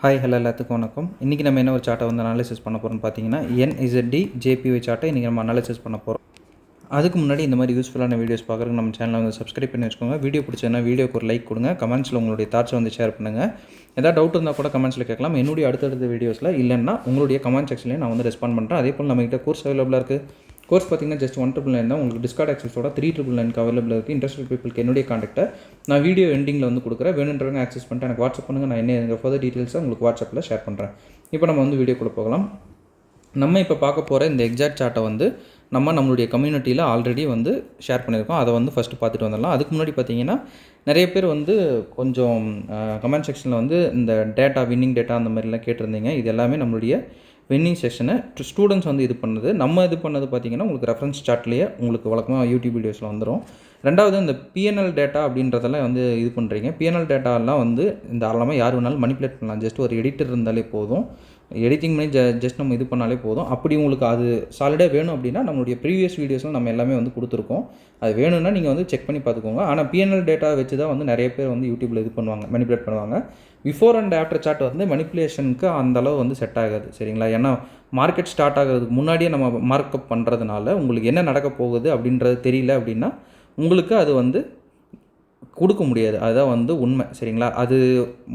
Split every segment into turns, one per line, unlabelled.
Hi hello எல்லாத்துக்கும் வணக்கம். இன்றைக்கி நம்ம என்ன ஒரு சார்ட்டை வந்து அனாலிசிஸ் பண்ண போகிறோம்னு பார்த்தீங்கன்னா NZD JPY சார்ட்டை இன்றைக்கி நம்ம அனாலிசிஸ் பண்ண போகிறோம். அதுக்கு முன்னாடி இந்த மாதிரி யூஸ்ஃபுல்லான வீடியோஸ் பார்க்குறதுக்கு நம்ம சேனலை வந்து சப்ஸ்கிரைப் பண்ணி வச்சுக்கோங்க. வீடியோ பிடிச்சதுன்னா வீடியோக்கு ஒரு லைக் கொடுங்க. கமெண்ட்ஸில் உங்களுடைய தாட்ஸை வந்து ஷேர் பண்ணுங்கள். ஏதாவது டவுட் இருந்தால் கூட கமெண்ட்ஸில் கேட்கலாம். என்னுடைய அடுத்தடுத்த வீடியோஸில் இல்லைன்னா உங்களுடைய கமெண்ட் செக்ஷன்லேயே நான் வந்து ரெஸ்பாண்ட் பண்ணுறேன். அதே போல் நம்மகிட்ட கோர்ஸ் அவைலபிளாக இருக்குது. கோர்ஸ் பார்த்தீங்கன்னா ஜஸ்ட் 199 தான். உங்களுக்கு டிஸ்கார்ட் ஆக்சஸோட 3999 அவைலபிள் இருக்குது. இன்ட்ரெஸ்டட் பீப்புளுக்கு என்னுடைய கான்டாக்ட்டை நான் வீடியோ எண்டிங்கில் வந்து கொடுக்குறேன். வேணுன்றவங்க ஆக்சஸ் பண்ணிட்டு எனக்கு வாட்ஸ்அப் பண்ணுங்கள். நான் என்ன ஃபர்தர் டீட்டெயில்ஸை உங்களுக்கு வாட்ஸ்அப்பில் ஷேர் பண்ணுறேன். இப்போ நம்ம வந்து வீடியோக்குள்ளே போகலாம். நம்ம இப்போ பார்க்க போகிற இந்த எக்ஸாக்ட் சார்ட்டை வந்து நம்மளுடைய கம்யூனிட்டியில் ஆல்ரெடி வந்து ஷேர் பண்ணியிருக்கோம். அதை வந்து ஃபஸ்ட்டு பார்த்துட்டு வந்துடலாம். அதுக்கு முன்னாடி பார்த்தீங்கன்னா நிறைய பேர் வந்து கொஞ்சம் கமெண்ட் செக்ஷனில் வந்து இந்த டேட்டா வின்னிங் டேட்டா அந்த மாதிரிலாம் கேட்டிருந்தீங்க. இது எல்லாமே நம்மளுடைய வின்னிங் செஷனை ஸ்டூடெண்ட்ஸ் வந்து இது பண்ணது. நம்ம இது பண்ணது பார்த்திங்கன்னா உங்களுக்கு ரெஃபரன்ஸ் சார்ட்லேயே உங்களுக்கு வழக்கமாக யூடியூப் வீடியோஸில் வந்துடும். ரெண்டாவது இந்த PNL டேட்டா அப்படின்றதெல்லாம் வந்து இது பண்ணுறீங்க. PNL டேட்டாலாம் வந்து இந்த ஆரம்பமாக யார் வேணாலும் மனிப்புலேட் பண்ணலாம். ஜஸ்ட் ஒரு எடிட்டர் இருந்தாலே போதும். எடிட்டிங் பண்ணி ஜஸ்ட் நம்ம இது பண்ணாலே போதும். அப்படி உங்களுக்கு அது சாலிடாக வேணும் அப்படின்னா நம்மளுடைய ப்ரீவியஸ் வீடியோஸில் நம்ம எல்லாமே வந்து கொடுத்துருக்கோம். அது வேணும்னா நீங்கள் வந்து செக் பண்ணி பார்த்துக்கோங்க. ஆனால் PNL டேட்டா வச்சு தான் வந்து நிறைய பேர் வந்து யூடியூப்பில் இது பண்ணுவாங்க, மனிப்புலேட் பண்ணுவாங்க. பிஃபோர் அண்ட் ஆஃப்டர் சார்ட் வந்து மனிப்புலேஷனுக்கு அந்தளவு வந்து செட் ஆகாது, சரிங்களா? ஏன்னா மார்க்கெட் ஸ்டார்ட் ஆகிறதுக்கு முன்னாடியே நம்ம மார்க்கப் பண்ணுறதுனால உங்களுக்கு என்ன நடக்க போகுது அப்படின்றது தெரியல அப்படின்னா உங்களுக்கு அது வந்து கொடுக்க முடியாது. அதுதான் வந்து உண்மை, சரிங்களா? அது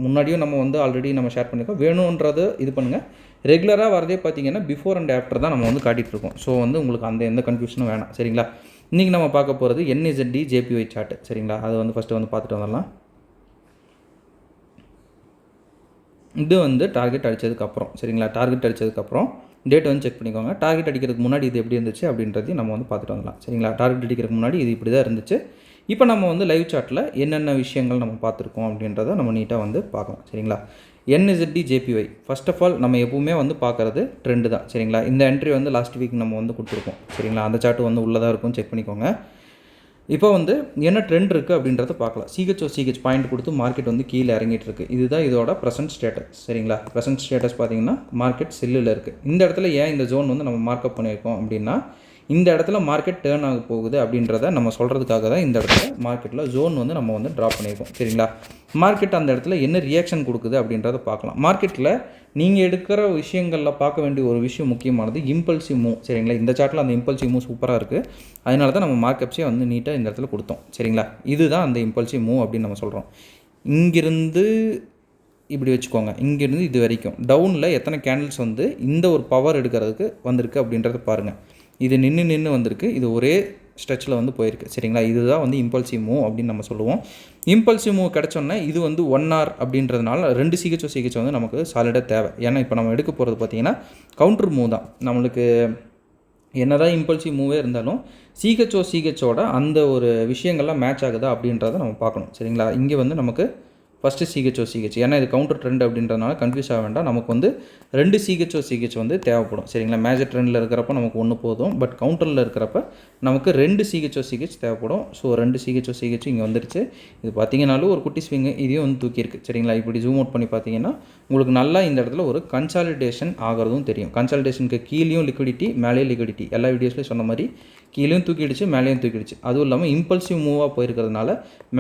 முன்னாடியும் நம்ம வந்து ஆல்ரெடி நம்ம ஷேர் பண்ணியிருக்கோம். வேணுன்றதை இது பண்ணுங்கள். ரெகுலராக வரதே பார்த்தீங்கன்னா பிஃபோர் அண்ட் ஆஃப்டர் தான் நம்ம வந்து காட்டிகிட்ருக்கோம். ஸோ வந்து உங்களுக்கு அந்த எந்த கன்ஃபியூஷனும் வேணாம், சரிங்களா? இன்றைக்கி நம்ம பார்க்க போகிறது NZD JPY சார்ட்டு, சரிங்களா? அது வந்து ஃபஸ்ட்டு வந்து பார்த்துட்டு வந்துடலாம். இது வந்து டார்கெட் அடித்ததுக்கப்புறம், சரிங்களா? டார்கெட் அடித்ததுக்கப்புறம் டேட் வந்து செக் பண்ணிக்கோங்க. டார்கெட் அடிக்கிறதுக்கு முன்னாடி இது எப்படி இருந்துச்சு அப்படின்றதையும் நம்ம வந்து பார்த்துட்டு வரலாம், சரிங்களா? டார்கெட் அடிக்கிறதுக்கு முன்னாடி இது இப்படி தான் இருந்துச்சு. இப்போ நம்ம வந்து லைவ் சார்ட்டில் என்னென்ன விஷயங்கள் நம்ம பார்த்துருக்கோம் அப்படின்றத நம்ம நீட்டாக வந்து பார்க்கலாம், சரிங்களா? NZD JPY first of all நம்ம எப்பவுமே வந்து பார்க்குறது ட்ரெண்டு தான், சரிங்களா? இந்த என்ட்ரி வந்து லாஸ்ட் வீக் நம்ம வந்து கொடுத்துருக்கோம், சரிங்களா? அந்த சார்ட்டு வந்து உள்ளதாக இருக்கும், செக் பண்ணிக்கோங்க. இப்போ வந்து என்ன ட்ரெண்ட் இருக்குது அப்படின்றத பார்க்கலாம். CH பாயிண்ட் கொடுத்து மார்க்கெட் வந்து கீழே இறங்கிட்டு இருக்குது. இதுதான் இதோட ப்ரெசன்ட் ஸ்டேட்டஸ், சரிங்களா? ப்ரெசன்ட் ஸ்டேட்டஸ் பார்த்தீங்கன்னா மார்க்கெட் செல்லில் இருக்குது. இந்த இடத்துல ஏன் இந்த ஜோன் வந்து நம்ம மார்க்கப் பண்ணியிருக்கோம் அப்படின்னா இந்த இடத்துல மார்க்கெட் டேர்ன் ஆக போகுது அப்படின்றத நம்ம சொல்கிறதுக்காக தான் இந்த இடத்துல மார்க்கெட்டில் ஜோன் வந்து நம்ம வந்து ட்ராப் பண்ணியிருக்கோம், சரிங்களா? மார்க்கெட் அந்த இடத்துல என்ன ரியாக்ஷன் கொடுக்குது அப்படின்றத பார்க்கலாம். மார்க்கெட்டில் நீங்கள் எடுக்கிற விஷயங்களில் பார்க்க வேண்டிய ஒரு விஷயம் முக்கியமானது இம்பல்சிவ் மூவ், சரிங்களா? இந்த சார்ட்டில் அந்த இம்பல்சிவ் மூவ் சூப்பராக இருக்குது. அதனால தான் நம்ம மார்க்கெட்ஸே வந்து நீட்டாக இந்த இடத்துல கொடுத்தோம், சரிங்களா? இதுதான் அந்த இம்பல்சிவ் மூவ் அப்படின்னு நம்ம சொல்கிறோம். இங்கிருந்து இப்படி வச்சுக்கோங்க. இங்கேருந்து இது வரைக்கும் டவுனில் எத்தனை கேண்டில்ஸ் வந்து இந்த ஒரு பவர் எடுக்கிறதுக்கு வந்திருக்கு அப்படின்றத பாருங்கள். இது நின்று வந்திருக்கு. இது ஒரே ஸ்ட்ரெச்சில் வந்து போயிருக்கு, சரிங்களா? இதுதான் வந்து இம்பல்சிவ் மூவ் அப்படின்னு நம்ம சொல்லுவோம். இம்பல்சிவ் மூவ் கிடச்சோன்னா இது வந்து 1 hour அப்படின்றதுனால 2 CH வந்து நமக்கு சாலிடாக தேவை. ஏன்னா இப்போ நம்ம எடுக்க போகிறது பார்த்திங்கன்னா கவுண்டர் மூவ் தான். நம்மளுக்கு என்னதான் இம்பல்சிவ் மூவே இருந்தாலும் CHOட அந்த ஒரு விஷயங்கள்லாம் மேட்ச் ஆகுதா அப்படின்றத நம்ம பார்க்கணும், சரிங்களா? இங்கே வந்து நமக்கு ஃபஸ்ட்டு CH ஏன்னா இது கவுண்டர் ட்ரெண்ட் அப்படின்றதுனால கன்ஃபியூஸ் ஆக வேண்டாம். நமக்கு வந்து 2 CH வந்து தேவைப்படும், சரிங்களா? மேஜர் ட்ரெண்டில் இருக்கிறப்ப நமக்கு 1 போதும். பட் கவுண்டரில் இருக்கிறப்ப நமக்கு 2 CH தேவைப்படும். ஸோ 2 CH இங்கே வந்துருச்சு. இது பார்த்தீங்கன்னாலும் ஒரு குட்டி ஸ்விங்கு, இதையும் வந்து தூக்கியிருக்கு, சரிங்களா? இப்படி ஜூம் அவுட் பண்ணி பார்த்தீங்கன்னா உங்களுக்கு நல்லா இந்த இடத்துல ஒரு கன்சாலிடேஷன் ஆகிறதும் தெரியும். கன்சாலிடேஷனுக்கு கீழேயும் லிக்விடிட்டி, மேலேயும் லிக்விடிட்டி, எல்லா வீடியோஸ்லையும் சொன்ன மாதிரி கீழேயும் தூக்கிடுச்சு, மேலேயும் தூக்கிடுச்சு. அதுவும் இல்லாமல் இம்பல்சிவ் மூவாக போயிருக்கிறதுனால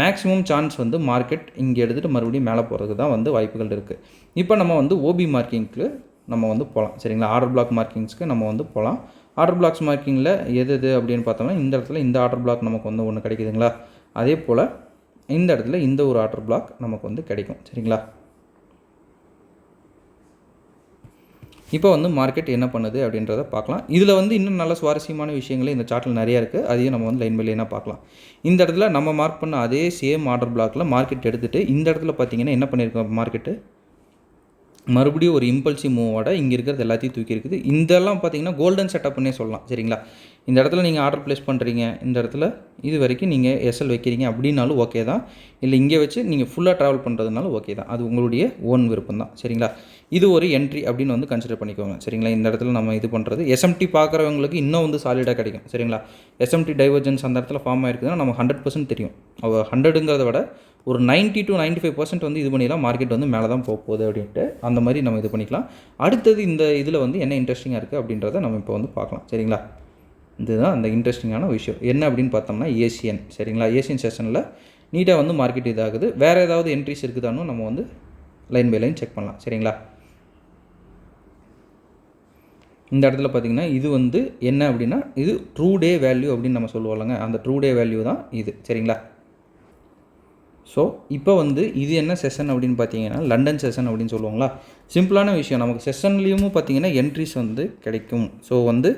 மேக்ஸிமம் சான்ஸ் வந்து மார்க்கெட் இங்கே எடுத்துகிட்டு மறுபடியும் மேலே போகிறதுக்கு தான் வந்து வாய்ப்புகள் இருக்குது. இப்போ நம்ம வந்து OB மார்க்கிங்க்கு நம்ம வந்து போகலாம், சரிங்களா? ஆர்டர் பிளாக் மார்க்கிங்ஸ்க்கு நம்ம வந்து போகலாம். ஆர்டர் பிளாக்ஸ் மார்க்கிங்கில் எது அப்படின்னு பார்த்தோம்னா இந்த இடத்துல இந்த ஆர்டர் பிளாக் நமக்கு வந்து ஒன்று கிடைக்குதுங்களா? அதே போல் இந்த இடத்துல இந்த ஒரு ஆர்டர் பிளாக் நமக்கு வந்து கிடைக்கும், சரிங்களா? இப்போ வந்து மார்க்கெட் என்ன பண்ணுது அப்படின்றத பார்க்கலாம். இதில் வந்து இன்னும் நல்ல சுவாரஸ்யமான விஷயங்களே இந்த சார்ட்டில் நிறையா இருக்குது. அதையும் நம்ம வந்து லைன் பை லைனாக பார்க்கலாம். இந்த இடத்துல நம்ம மார்க் பண்ண அதே சேம் ஆர்டர் பிளாக்கில் மார்க்கெட் எடுத்துகிட்டு இந்த இடத்துல பார்த்தீங்கன்னா என்ன பண்ணியிருக்கோம், மார்க்கெட்டு மறுபடியும் ஒரு இம்பல்சிவ் மூவோட இங்கே இருக்கிறது எல்லாத்தையும் தூக்கி இருக்குது. இதெல்லாம் பார்த்தீங்கன்னா கோல்டன் செட்டப்னே சொல்லலாம், சரிங்களா? இந்த இடத்துல நீங்கள் ஆர்டர் ப்ளேஸ் பண்ணுறீங்க, இந்த இடத்துல இது வரைக்கும் நீங்கள் SL வைக்கிறீங்க அப்படின்னாலும் ஓகே தான். இல்லை இங்கே வச்சு நீங்கள் ஃபுல்லாக ட்ராவல் பண்ணுறதுனாலும் ஓகே தான். அது உங்களுடைய ஓன் விருப்பம் தான், சரிங்களா? இது ஒரு என்ட்ரி அப்படின்னு வந்து கன்சிடர் பண்ணிக்கோங்க, சரிங்களா? இந்த இடத்துல நம்ம இது பண்ணுறது SMT பார்க்குறவங்களுக்கு இன்னும் வந்து சாலிடாக கிடைக்கும், சரிங்களா? SMT டைவர்ஜன்ஸ் அந்த இடத்துல ஃபார்ம் ஆகிருக்குதுன்னா நம்ம 100% தெரியும். 100ங்கிறத விட ஒரு 90 to 95% வந்து இது பண்ணிடலாம். மார்க்கெட் வந்து மேலே தான் போகுது அப்படின்ட்டு அந்த மாதிரி நம்ம இது பண்ணிக்கலாம். அடுத்தது இந்த இதில் வந்து என்ன இன்ட்ரெஸ்டிங்காக இருக்குது அப்படின்றத நம்ம இப்போ வந்து பார்க்கலாம், சரிங்களா? இதுதான் அந்த இன்ட்ரெஸ்டிங்கான விஷயம் என்ன அப்படின்னு பார்த்தோம்னா ஏசியன், சரிங்களா? ஏசியன் செஷனில் நீட்டாக வந்து மார்க்கெட் இதாகுது. வேறு ஏதாவது என்ட்ரிஸ் இருக்குதான்னு நம்ம வந்து லைன் பை லைன் செக் பண்ணலாம். சரிங்களா? இந்த இடத்துல பார்த்தீங்கன்னா இது வந்து என்ன அப்படின்னா, இது ட்ரூ டே வேல்யூ அப்படின்னு நம்ம சொல்லுவோம்லங்க, அந்த ட்ரூ டே வேல்யூ தான் இது. சரிங்களா? ஸோ இப்போ வந்து இது என்ன செஷன் அப்படின்னு பார்த்தீங்கன்னா, லண்டன் செஷன் அப்படின்னு சொல்லுவாங்களா. சிம்பிளான விஷயம், நமக்கு செஷன்லேயும் பார்த்தீங்கன்னா என்ட்ரிஸ் வந்து கிடைக்கும். ஸோ வந்து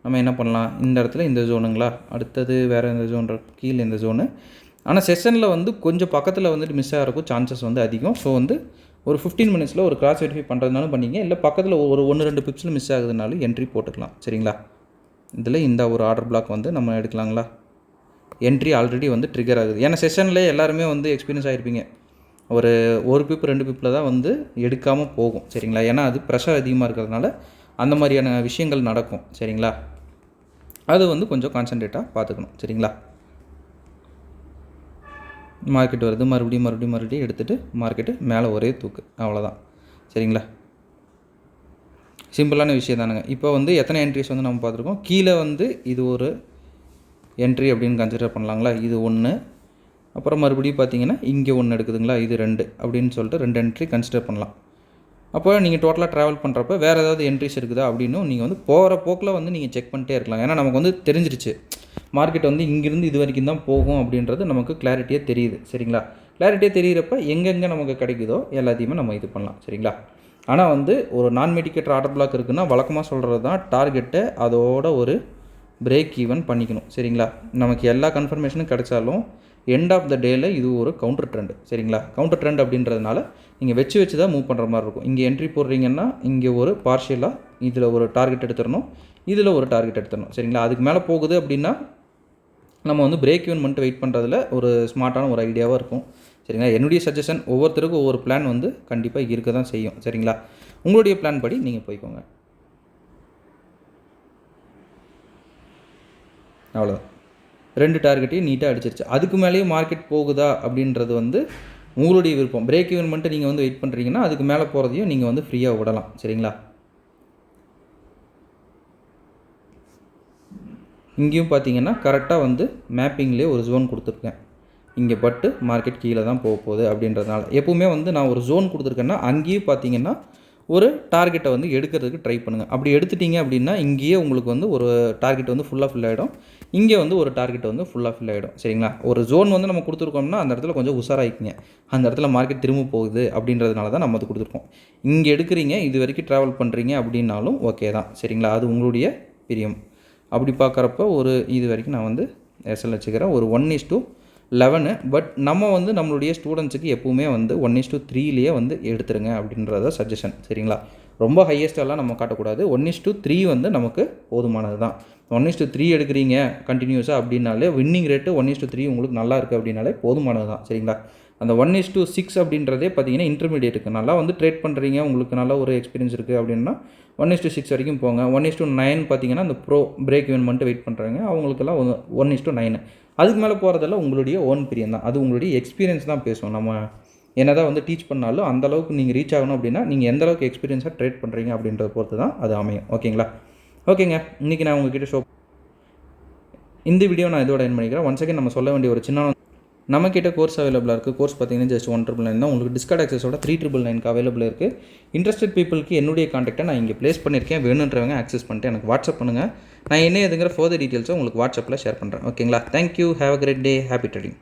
நம்ம என்ன பண்ணலாம், இந்த இடத்துல இந்த ஜோனுங்களா, அடுத்தது வேறு எந்த ஜோன் கீழே இந்த ஜோனு. ஆனால் செஷனில் வந்து கொஞ்சம் பக்கத்தில் வந்துட்டு மிஸ் ஆகிறக்கும் சான்சஸ் வந்து அதிகம். ஸோ வந்து ஒரு 15 மினிட்ஸில் ஒரு கிராஸ் வெரிஃபை பண்ணுறதுனாலும் பண்ணிங்க, இல்லை பக்கத்தில் ஒரு 1-2 பிப்ஸில் மிஸ் ஆகுதுனாலும் என்ட்ரி போட்டுக்கலாம். சரிங்களா? இதில் இந்த ஒரு ஆர்டர் பிளாக் வந்து நம்ம எடுக்கலாங்களா. என்ட்ரி ஆல்ரெடி வந்து ட்ரிகர் ஆகுது. ஏன்னா செஷன்லேயே எல்லாருமே வந்து எக்ஸ்பீரியன்ஸ் ஆகிருப்பீங்க, ஒரு பிப் 2 பிப்பில் தான் வந்து எடுக்காமல் போகும். சரிங்களா? ஏன்னா அது ப்ரெஷர் அதிகமாக இருக்கிறதுனால அந்த மாதிரியான விஷயங்கள் நடக்கும். சரிங்களா? அது வந்து கொஞ்சம் கான்சன்ட்ரேட்டாக பார்த்துக்கணும். சரிங்களா? மார்க்கெட் வருது, மறுபடியும் எடுத்துகிட்டு மார்க்கெட்டு மேலே ஒரே தூக்கு, அவ்வளோதான். சரிங்களா? சிம்பிளான விஷயம் தானுங்க. இப்போ வந்து எத்தனை என்ட்ரிஸ் வந்து நம்ம பார்த்துருக்கோம். கீழே வந்து இது ஒரு என்ட்ரி அப்படின்னு கன்சிடர் பண்ணலாங்களா. இது 1, அப்புறம் மறுபடியும் பார்த்தீங்கன்னா இங்கே 1 எடுக்குதுங்களா, இது 2 அப்படின்னு சொல்லிட்டு 2 என்ட்ரி கன்சிடர் பண்ணலாம். அப்போ நீங்கள் டோட்டலாக ட்ராவல் பண்ணுறப்ப வேறு ஏதாவது என்ட்ரிஸ் இருக்குதா அப்படின்னு நீங்கள் வந்து போகிற போக்கில் வந்து நீங்கள் செக் பண்ணிட்டே இருக்கலாம். ஏன்னா நமக்கு வந்து தெரிஞ்சிருச்சு மார்க்கெட் வந்து இங்கேருந்து இது வரைக்கும் தான் போகும் அப்படின்றது நமக்கு கிளாரிட்டியாக தெரியுது. சரிங்களா? கிளாரிட்டியாக தெரிகிறப்ப எங்கெங்கே நமக்கு கிடைக்குதோ எல்லாத்தையுமே நம்ம இது பண்ணலாம். சரிங்களா? ஆனால் வந்து ஒரு நான் மெடிக்கேட்டர் ஆர்டர் பிளாக் இருக்குன்னா வழக்கமாக சொல்கிறது தான் டார்கெட்டை அதோட ஒரு பிரேக் ஈவன் பண்ணிக்கணும். சரிங்களா? நமக்கு எல்லா கன்ஃபர்மேஷனும் கிடைச்சாலும் எண்ட் ஆஃப் த டேயில் இது ஒரு கவுண்டர் ட்ரெண்ட். சரிங்களா? கவுண்டர் ட்ரெண்ட் அப்படின்றதுனால நீங்கள் வச்சு தான் மூவ் பண்ணுற மாதிரி இருக்கும். இங்கே என்ட்ரி போடுறீங்கன்னா இங்கே ஒரு பார்ஷியலாக இதில் ஒரு டார்கெட் எடுத்துடணும், இதில் ஒரு டார்கெட் எடுத்துடணும். சரிங்களா? அதுக்கு மேலே போகுது அப்படின்னா நம்ம வந்து பிரேக் ஈவன் பண்ணிட்டு வெயிட் பண்ணுறதுல ஒரு ஸ்மார்ட்டான ஒரு ஐடியாவாக இருக்கும். சரிங்களா? என்னுடைய சஜஷன், ஒவ்வொருத்தருக்கும் ஒவ்வொரு பிளான் வந்து கண்டிப்பாக இருக்க தான் செய்யும். சரிங்களா? உங்களுடைய பிளான் படி நீங்கள் போய்க்கோங்க. அவ்வளோதான். 2 டார்கெட்டையும் நீட்டாக அடிச்சிருச்சு. அதுக்கு மேலேயே மார்க்கெட் போகுதா அப்படின்றது வந்து உங்களுடைய விருப்பம். பிரேக் ஈவன் பண்ணிட்டு நீங்கள் வந்து வெயிட் பண்ணுறீங்கன்னா அதுக்கு மேலே போகிறதையும் நீங்கள் வந்து ஃப்ரீயாக விடலாம். சரிங்களா? இங்கேயும் பார்த்தீங்கன்னா கரெக்டாக வந்து மேப்பிங்லேயே ஒரு ஜோன் கொடுத்துருக்கேன். இங்கே பட்டு மார்க்கெட் கீழே தான் போக போகுது அப்படின்றதுனால எப்போவுமே வந்து நான் ஒரு ஜோன் கொடுத்துருக்கேன்னா அங்கேயும் பார்த்தீங்கன்னா ஒரு டார்கெட்டை வந்து எடுக்கிறதுக்கு ட்ரை பண்ணுங்கள். அப்படி எடுத்துட்டிங்க அப்படின்னா இங்கேயே உங்களுக்கு வந்து ஒரு டார்கெட் வந்து ஃபுல்லாக ஃபில் ஆகிடும், இங்கே வந்து ஒரு டார்கெட் வந்து ஃபுல்லாக ஃபில் ஆகிடும். சரிங்களா? ஒரு ஜோன் வந்து நம்ம கொடுத்துருக்கோம்னா அந்த இடத்துல கொஞ்சம் உஷாராகிக்குங்க. அந்த இடத்துல மார்க்கெட் திரும்ப போகுது அப்படின்றதுனால தான் நம்ம அது கொடுத்துருக்கோம். இங்கே எடுக்கிறீங்க, இது வரைக்கும் ட்ராவல் பண்ணுறீங்க அப்படின்னாலும் ஓகே தான். சரிங்களா? அது உங்களுடைய பிரியம். அப்படி பார்க்குறப்ப ஒரு இது வரைக்கும் நான் வந்து எஸ்எல் வச்சுக்கிறேன், ஒரு 1:11. பட் நம்ம வந்து நம்மளுடைய ஸ்டூடெண்ட்ஸுக்கு எப்போவுமே வந்து 1:3 வந்து எடுத்துருங்க அப்படின்றத சஜஷன். சரிங்களா? ரொம்ப ஹையஸ்ட்டெல்லாம் நம்ம காட்டக்கூடாது. 1:3 வந்து நமக்கு போதுமானது தான். 1:3 எடுக்கிறீங்க கண்டினியூஸாக அப்படின்னாலே வின்னிங் ரேட்டு 1:3 உங்களுக்கு நல்லா இருக்குது அப்படின்னாலே போதுமானது தான். சரிங்களா? அந்த 1:6 அப்படின்றதே பார்த்தீங்கன்னா இன்டர்மீடியேட்டுக்கு நல்லா வந்து ட்ரேட் பண்ணுறீங்க, உங்களுக்கு நல்ல ஒரு எக்ஸ்பீரியன்ஸ் இருக்குது அப்படின்னா 1:6 வரைக்கும் போங்க. 1:9 பார்த்தீங்கன்னா அந்த ப்ரோ பிரேக் ஈவன் பண்ணிட்டு வெயிட் பண்ணுறாங்க அவங்களுக்கெல்லாம் 1:9. அதுக்கு மேலே போகிறதெல்லாம் உங்களுடைய ஓன் பிரியம் தான். அது உங்களுடைய எக்ஸ்பீரியன்ஸ் தான் பேசும். நம்ம என்ன தான் வந்து டீச் பண்ணாலும் அந்தளவுக்கு நீங்கள் ரீச் ஆகணும் அப்படின்னா நீங்கள் எந்த அளவுக்கு எக்ஸ்பீரியன்ஸாக ட்ரேட் பண்ணுறீங்க அப்படின்றத பொறுத்து தான் அது அமையும். ஓகேங்களா? ஓகேங்க, இன்றைக்கி நான் உங்ககிட்ட இந்த வீடியோ நான் இதோட எண்ட் பண்ணிக்கிறேன். ஒன்ஸ் அகேன் நம்ம சொல்ல வேண்டிய ஒரு சின்ன, நம்மக்கிட்ட கோர்ஸ் அவைலபிளாக இருக்குது. கோர்ஸ் பார்த்தீங்கன்னா ஜஸ்ட் 1,999 தான். உங்களுக்கு டிஸ்கவுண்ட் ஆக்சஸோட 3,999 அவைலபிள் இருக்குது. இன்ட்ரெஸ்டட் பீப்புளுக்கு என்னுடைய கான்டாக்டை நான் இங்கே ப்ளேஸ் பண்ணியிருக்கேன். வேணுன்றவங்க ஆக்சஸ் பண்ணிட்டு எனக்கு வாட்ஸ்அப் பண்ணுங்கள். நான் என்ன எதுங்கிற ஃபர்தர் டீட்டெயில்ஸை உங்களுக்கு வாட்ஸ்அப்பில் ஷேர் பண்ணுறேன். ஓகேங்களா? Thank you. Have a great day. Happy trading.